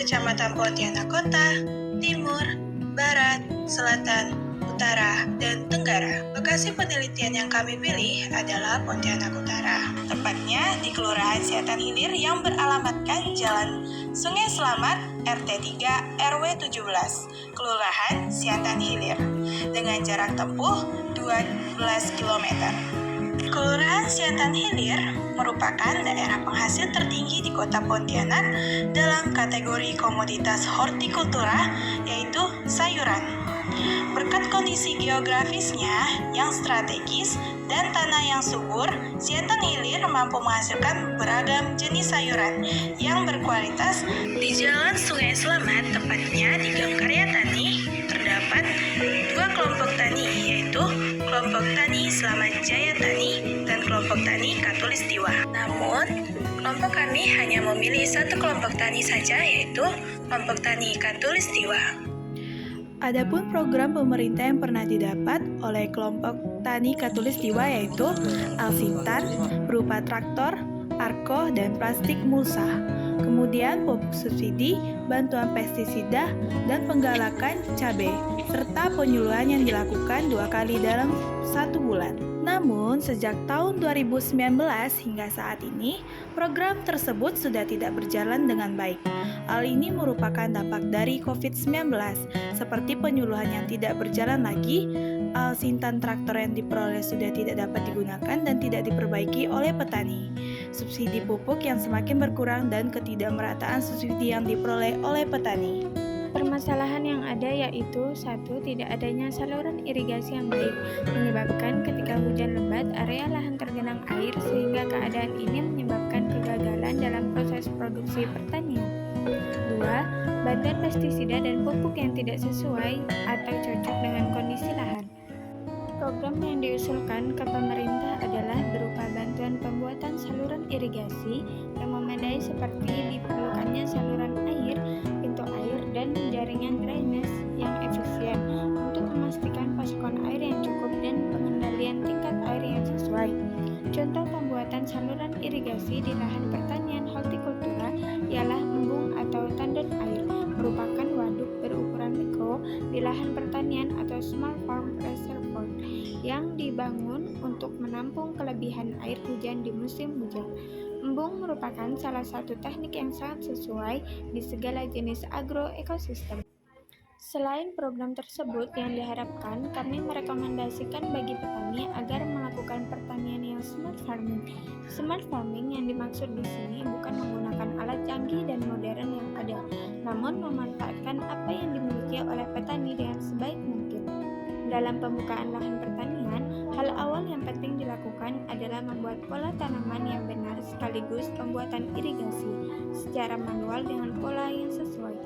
Kecamatan Pontianak Kota, Timur, Barat, Selatan, Utara, dan Tenggara. Lokasi penelitian yang kami pilih adalah Pontianak Utara. Tepatnya di Kelurahan Siatan Hilir yang beralamatkan Jalan Sungai Selamat, RT 3, RW 17, Kelurahan Siatan Hilir, dengan jarak tempuh 12 km. Kelurahan Siatan Hilir merupakan daerah penghasil tertinggi di Kota Pontianak dalam kategori komoditas hortikultura, yaitu sayuran. Berkat kondisi geografisnya yang strategis dan tanah yang subur, Siatan Hilir mampu menghasilkan beragam jenis sayuran yang berkualitas. Di Jalan Sungai Selamat, tepatnya di Gang Karya Tani, terdapat dua kelompok tani, yaitu kelompok tani Slamet Jaya Tani dan kelompok tani Katulistiwa. Namun, kelompok kami hanya memilih satu kelompok tani saja, yaitu kelompok tani Katulistiwa. Adapun program pemerintah yang pernah didapat oleh kelompok tani Katulistiwa yaitu Alsintan berupa traktor, arko, dan plastik mulsa. Kemudian pupuk subsidi, bantuan pestisida, dan penggalakan cabai, serta penyuluhan yang dilakukan 2 kali dalam 1 bulan. Namun, sejak tahun 2019 hingga saat ini, program tersebut sudah tidak berjalan dengan baik. Hal ini merupakan dampak dari COVID-19, seperti penyuluhan yang tidak berjalan lagi, alsintan traktor yang diperoleh sudah tidak dapat digunakan dan tidak diperbaiki oleh petani, subsidi pupuk yang semakin berkurang, dan ketidakmerataan subsidi yang diperoleh oleh petani. Permasalahan yang ada yaitu 1. Tidak adanya saluran irigasi yang baik, menyebabkan ketika hujan lebat area lahan tergenang air sehingga keadaan ini menyebabkan kegagalan dalam proses produksi pertanian. 2. Bantuan pestisida dan pupuk yang tidak sesuai atau cocok dengan kondisi lahan. Program yang diusulkan ke pemerintah adalah berupa bantuan pembuatan saluran irigasi yang memadai seperti diperlukannya saluran air, pintu air, dan jaringan drainase yang efisien untuk memastikan pasokan air yang cukup dan pengendalian tingkat air yang sesuai. Contoh pembuatan saluran irigasi di lahan pertanian hortikultura ialah embung atau tandon air, merupakan waduk berukuran mikro di lahan pertanian atau small farm reservoir yang dibangun untuk menampung kelebihan air hujan di musim hujan. Embung merupakan salah satu teknik yang sangat sesuai di segala jenis agroekosistem. Selain program tersebut yang diharapkan, kami merekomendasikan bagi petani agar melakukan pertanian yang smart farming. Smart farming yang dimaksud di sini bukan menggunakan alat canggih dan modern yang ada, namun memanfaatkan apa yang dimiliki oleh petani dengan sebaik mungkin. Dalam pembukaan lahan pertanian, hal awal yang penting dilakukan adalah membuat pola tanaman yang benar sekaligus pembuatan irigasi secara manual dengan pola yang sesuai.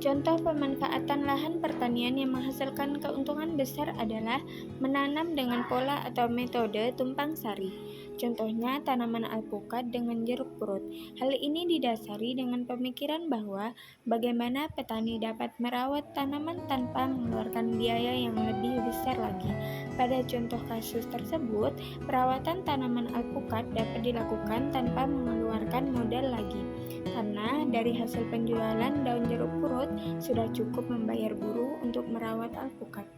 Contoh pemanfaatan lahan pertanian yang menghasilkan keuntungan besar adalah menanam dengan pola atau metode tumpang sari. Contohnya tanaman alpukat dengan jeruk purut. Hal ini didasari dengan pemikiran bahwa bagaimana petani dapat merawat tanaman tanpa mengeluarkan biaya yang lebih besar lagi. Pada contoh kasus tersebut, perawatan tanaman alpukat dapat dilakukan tanpa mengeluarkan modal lagi, karena dari hasil penjualan daun jeruk purut sudah cukup membayar buruh untuk merawat alpukat.